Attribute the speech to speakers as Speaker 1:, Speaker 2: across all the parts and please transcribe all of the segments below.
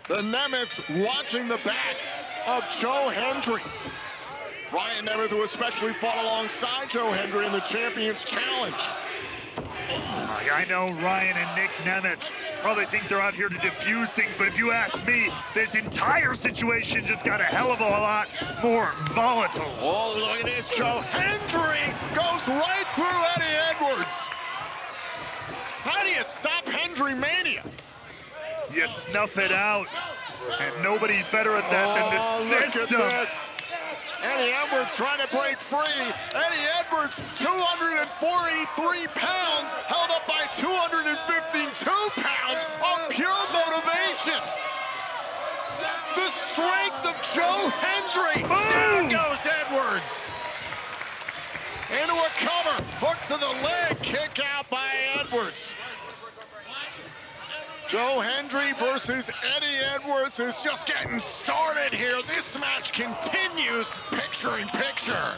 Speaker 1: The Nemeths watching the back of Joe Hendry. Ryan Nemeth, who especially fought alongside Joe Hendry in the Champions Challenge.
Speaker 2: I know Ryan and Nic Nemeth probably think they're out here to diffuse things, but if you ask me, this entire situation just got a hell of a lot more volatile.
Speaker 1: Oh, look at this. Joe Hendry goes right through Eddie Edwards. How do you stop Hendry mania?
Speaker 2: You snuff it out, and nobody's better at that than the system.
Speaker 1: Look at this. Eddie Edwards trying to break free. Eddie Edwards, 243 pounds, held up by 252 pounds of pure motivation. The strength of Joe Hendry. Down goes Edwards. Into a cover, hook to the leg, kick out by Edwards. Joe Hendry versus Eddie Edwards is just getting started here. This match continues picture in picture.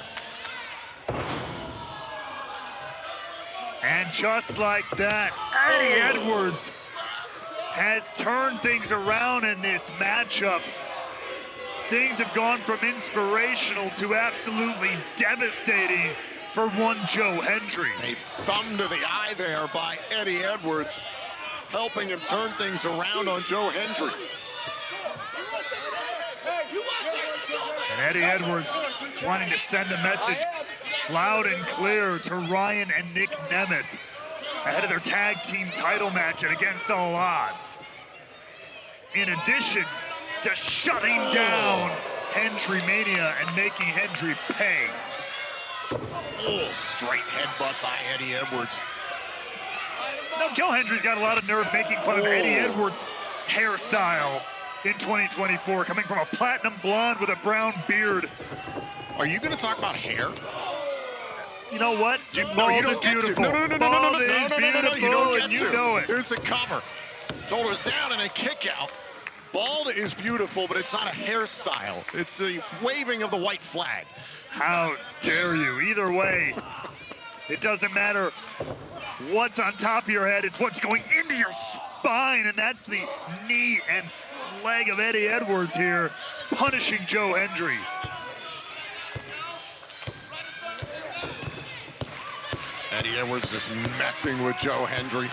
Speaker 2: And just like that, Eddie Edwards has turned things around in this matchup. Things have gone from inspirational to absolutely devastating for one Joe Hendry.
Speaker 1: A thumb to the eye there by Eddie Edwards, helping him turn things around on Joe Hendry.
Speaker 2: And Eddie Edwards wanting to send a message loud and clear to Ryan and Nic Nemeth ahead of their tag team title match and against all odds. In addition to shutting down Hendry Mania and making Hendry pay.
Speaker 1: Oh, straight headbutt by Eddie Edwards.
Speaker 2: Now, Joe Hendry's got a lot of nerve making fun of Eddie Edwards' hairstyle in 2024, coming from a platinum blonde with a brown beard.
Speaker 1: Are you going to talk about hair?
Speaker 2: You know what?
Speaker 1: You don't get to. No, you don't get to.
Speaker 2: Know it.
Speaker 1: Here's the cover. Shoulders down and a kick out. Bald is beautiful, but it's not a hairstyle. It's a waving of the white flag.
Speaker 2: How dare you? Either way, it doesn't matter what's on top of your head, it's what's going into your spine, and that's the knee and leg of Eddie Edwards here, punishing Joe Hendry.
Speaker 1: Eddie Edwards just messing with Joe Hendry.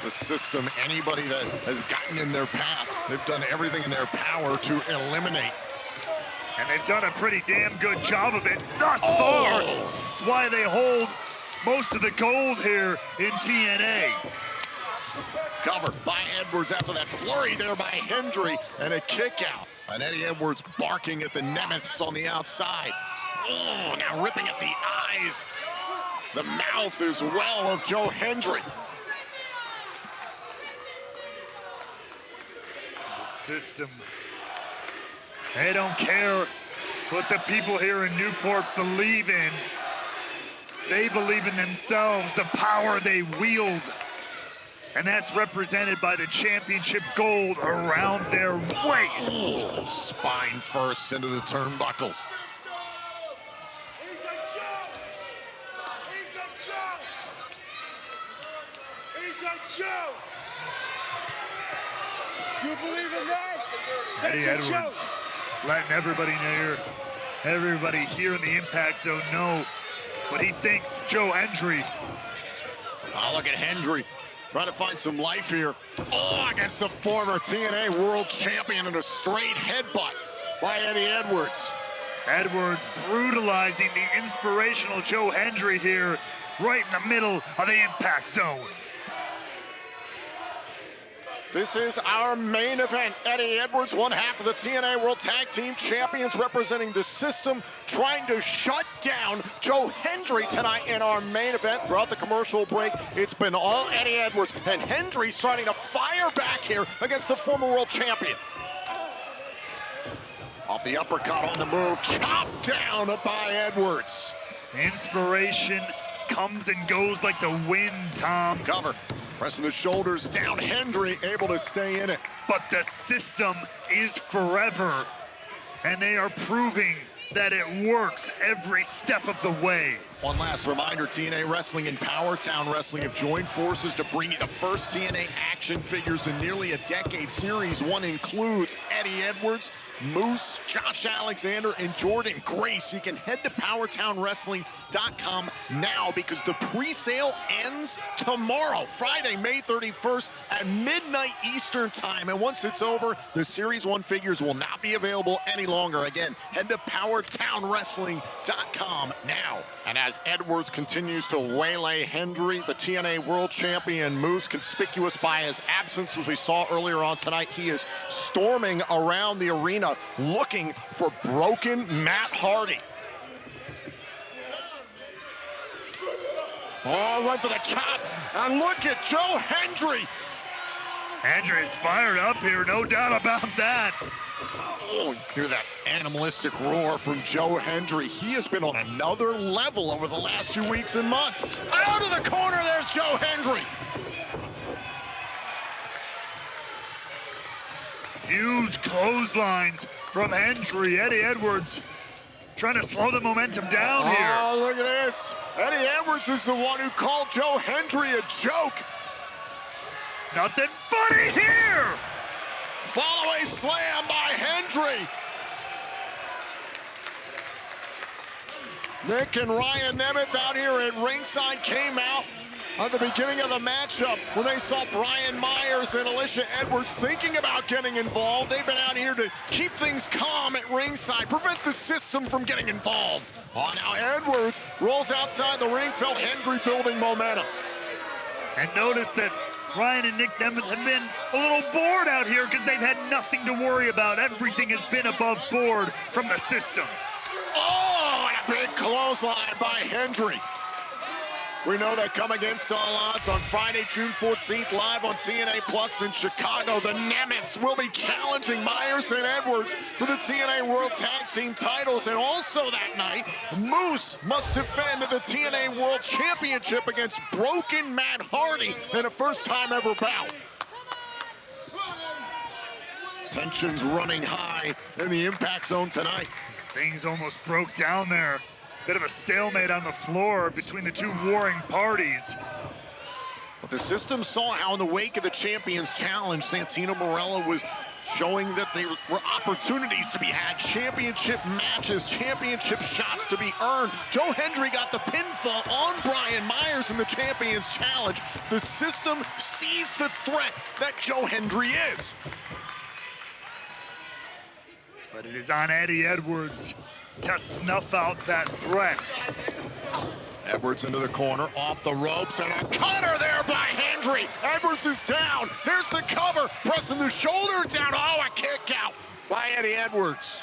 Speaker 1: The system, anybody that has gotten in their path, they've done everything in their power to eliminate.
Speaker 2: And they've done a pretty damn good job of it thus far. It's why they hold most of the gold here in TNA.
Speaker 1: Covered by Edwards after that flurry there by Hendry, and a kick out. And Eddie Edwards barking at the Nemeths on the outside. Oh, now ripping at the eyes, the mouth as well of Joe Hendry.
Speaker 2: The system, they don't care what the people here in Newport believe in. They believe in themselves, the power they wield. And that's represented by the championship gold around their waist.
Speaker 1: Oh, spine first into the turnbuckles.
Speaker 3: He's a joke! He's a joke! He's a joke! You believe in that?
Speaker 2: Eddie Edwards letting everybody here in the Impact Zone know what he thinks Joe Hendry.
Speaker 1: Oh, look at Hendry trying to find some life here. Oh, against the former TNA World Champion, and a straight headbutt by Eddie Edwards.
Speaker 2: Edwards brutalizing the inspirational Joe Hendry here, right in the middle of the Impact Zone.
Speaker 1: This is our main event. Eddie Edwards, one half of the TNA World Tag Team Champions, representing the system, trying to shut down Joe Hendry tonight in our main event. Throughout the commercial break, it's been all Eddie Edwards, and Hendry starting to fire back here against the former world champion. Off the uppercut on the move, chopped down by Edwards.
Speaker 2: Inspiration comes and goes like the wind, Tom.
Speaker 1: Cover. Pressing the shoulders down, Hendry able to stay in it.
Speaker 2: But the system is forever, and they are proving that it works every step of the way.
Speaker 1: One last reminder, TNA Wrestling and Power Town Wrestling have joined forces to bring you the first TNA action figures in nearly a decade. Series 1 includes Eddie Edwards, Moose, Josh Alexander, and Jordan Grace. You can head to PowerTownWrestling.com now because the pre-sale ends tomorrow, Friday, May 31st at midnight Eastern Time. And once it's over, the Series 1 figures will not be available any longer. Again, head to PowerTownWrestling.com now. And as Edwards continues to waylay Hendry, the TNA World Champion, Moose, conspicuous by his absence, as we saw earlier on tonight, he is storming around the arena looking for broken Matt Hardy. Oh, went for the chop, and look at Joe Hendry.
Speaker 2: Hendry is fired up here, no doubt about that.
Speaker 1: Oh, hear that animalistic roar from Joe Hendry. He has been on another level over the last few weeks and months. Out of the corner, there's Joe Hendry.
Speaker 2: Huge clotheslines from Hendry. Eddie Edwards trying to slow the momentum down here.
Speaker 1: Oh, look at this. Eddie Edwards is the one who called Joe Hendry a joke.
Speaker 2: Nothing funny here.
Speaker 1: Follow-away slam by Hendry. Nic and Ryan Nemeth out here at ringside came out at the beginning of the matchup when they saw Brian Myers and Alicia Edwards thinking about getting involved. They've been out here to keep things calm at ringside, prevent the system from getting involved. Oh, now Edwards rolls outside the ring, felt Hendry building momentum.
Speaker 2: And notice that Ryan and Nic Nemeth have been a little bored out here because they've had nothing to worry about. Everything has been above board from the system.
Speaker 1: Oh, and a big clothesline by Hendry. We know they come against all odds on Friday, June 14th, live on TNA Plus in Chicago. The Nemeths will be challenging Myers and Edwards for the TNA World Tag Team titles. And also that night, Moose must defend the TNA World Championship against broken Matt Hardy in a first-time ever bout. Tensions running high in the Impact Zone tonight.
Speaker 2: Things almost broke down there. Bit of a stalemate on the floor between the two warring parties.
Speaker 1: But the system saw how in the wake of the Champions Challenge, Santino Marella was showing that there were opportunities to be had, championship matches, championship shots to be earned. Joe Hendry got the pinfall on Brian Myers in the Champions Challenge. The system sees the threat that Joe Hendry is.
Speaker 2: But it is on Eddie Edwards to snuff out that threat.
Speaker 1: Edwards into the corner, off the ropes, and a cutter there by Hendry. Edwards is down. Here's the cover, pressing the shoulder down. Oh, a kick out by Eddie Edwards.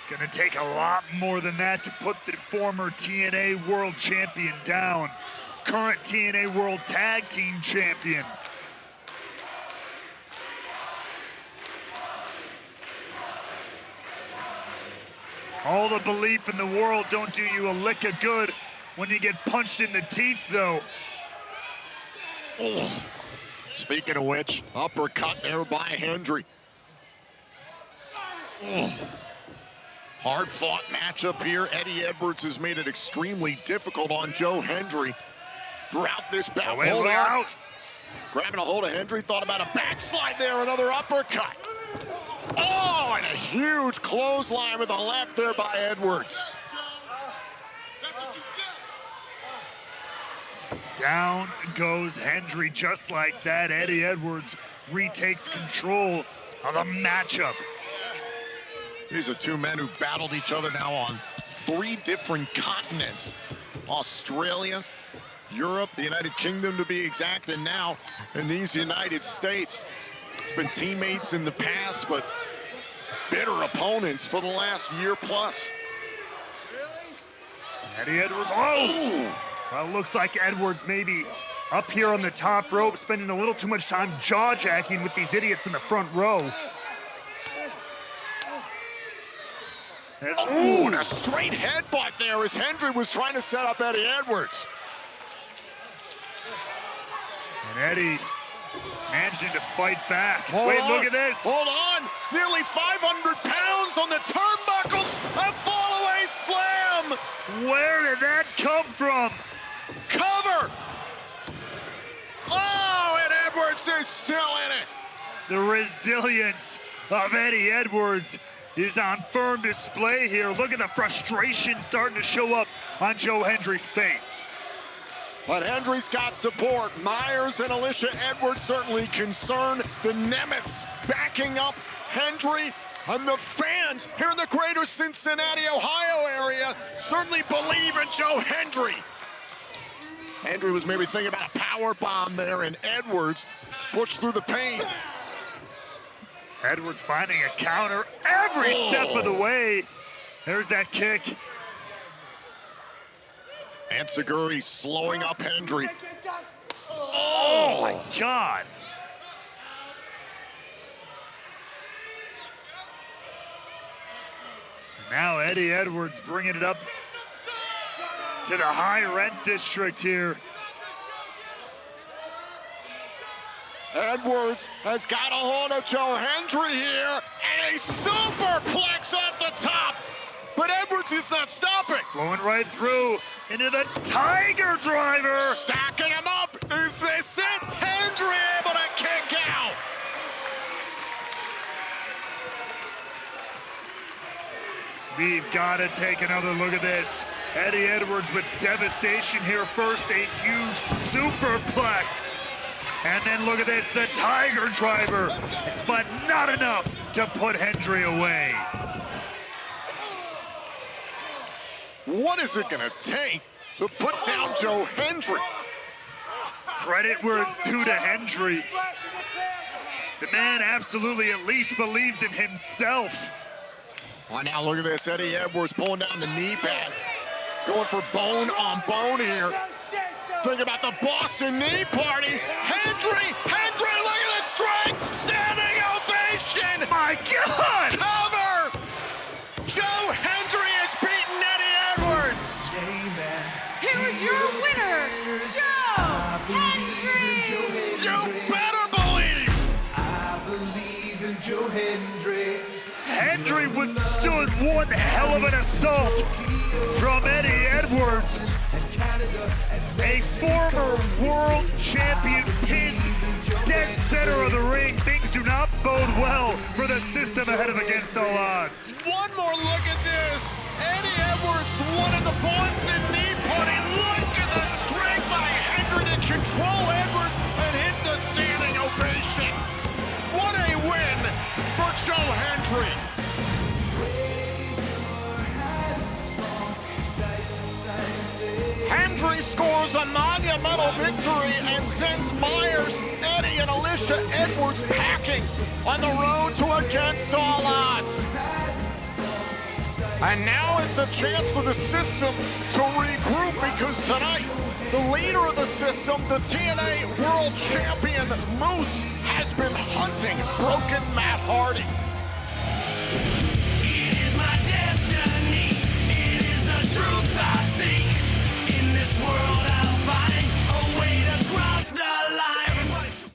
Speaker 2: Gonna take a lot more than that to put the former TNA World Champion down. Current TNA World Tag Team Champion. All the belief in the world don't do you a lick of good when you get punched in the teeth, though.
Speaker 1: Oh. Speaking of which, uppercut there by Hendry. Oh. Hard-fought matchup here. Eddie Edwards has made it extremely difficult on Joe Hendry throughout this bout.
Speaker 2: Hold on. Out.
Speaker 1: Grabbing a hold of Hendry, thought about a backslide there, another uppercut. Oh, and a huge clothesline with a left there by Edwards.
Speaker 2: Down goes Hendry just like that. Eddie Edwards retakes control of the matchup.
Speaker 1: These are two men who battled each other now on 3 different continents. Australia, Europe, the United Kingdom to be exact, and now in these United States. Been teammates in the past, but bitter opponents for the last year plus.
Speaker 2: Eddie Edwards, oh! Well, looks like Edwards maybe up here on the top rope, spending a little too much time jaw-jacking with these idiots in the front row.
Speaker 1: Oh, and a straight headbutt there as Hendry was trying to set up Eddie Edwards.
Speaker 2: And Eddie managing to fight back.
Speaker 1: Look at
Speaker 2: this.
Speaker 1: Hold on. Nearly 500 pounds on the turnbuckles. A fallaway slam!
Speaker 2: Where did that come from?
Speaker 1: Cover! Oh, and Edwards is still in it.
Speaker 2: The resilience of Eddie Edwards is on firm display here. Look at the frustration starting to show up on Joe Hendry's face.
Speaker 1: But Hendry's got support. Myers and Alicia Edwards certainly concerned. The Nemeths backing up Hendry. And the fans here in the greater Cincinnati, Ohio area certainly believe in Joe Hendry. Hendry was maybe thinking about a power bomb there, and Edwards pushed through the pain.
Speaker 2: Edwards finding a counter every step of the way. There's that kick.
Speaker 1: And Seguri slowing up Hendry.
Speaker 2: Oh my God. Now Eddie Edwards bringing it up to the high rent district here.
Speaker 1: Edwards has got a hold of Joe Hendry here, and a superplex off the top. But Edwards is not stopping.
Speaker 2: Flowing right through into the Tiger Driver.
Speaker 1: Stacking him up. Is this it? Hendry able to kick out.
Speaker 2: We've got to take another look at this. Eddie Edwards with devastation here. First, a huge superplex. And then look at this, the Tiger Driver. But not enough to put Hendry away.
Speaker 1: What is it going to take to put down Joe Hendry?
Speaker 2: Credit where it's due to Hendry. The man absolutely at least believes in himself.
Speaker 1: Oh, now look at this. Eddie Edwards pulling down the knee pad. Going for bone on bone here. Think about the Boston knee party. Hendry, look at the strength. Standing ovation.
Speaker 2: My God!
Speaker 1: Cover. Joe Hendry has beaten Eddie Edwards.
Speaker 4: Here is your winner, Joe Hendry.
Speaker 1: You better believe.
Speaker 3: I believe in Joe Hendry.
Speaker 2: Hendry withstood one hell of an assault from Eddie Edwards. A former world champion pinned dead center of the ring. Things do not bode well for the system ahead of Against All Odds.
Speaker 1: One more look at this. Eddie Edwards won in the Boston knee party. Look at the strength by Hendry to control Edwards and hit the standing ovation. What a win for Joe Hendry. Hendry scores a monumental victory and sends Myers, Eddie, and Alicia Edwards packing on the road to Against All Odds. And now it's a chance for the system to regroup, because tonight, the leader of the system, the TNA World Champion Moose, has been hunting broken Matt Hardy.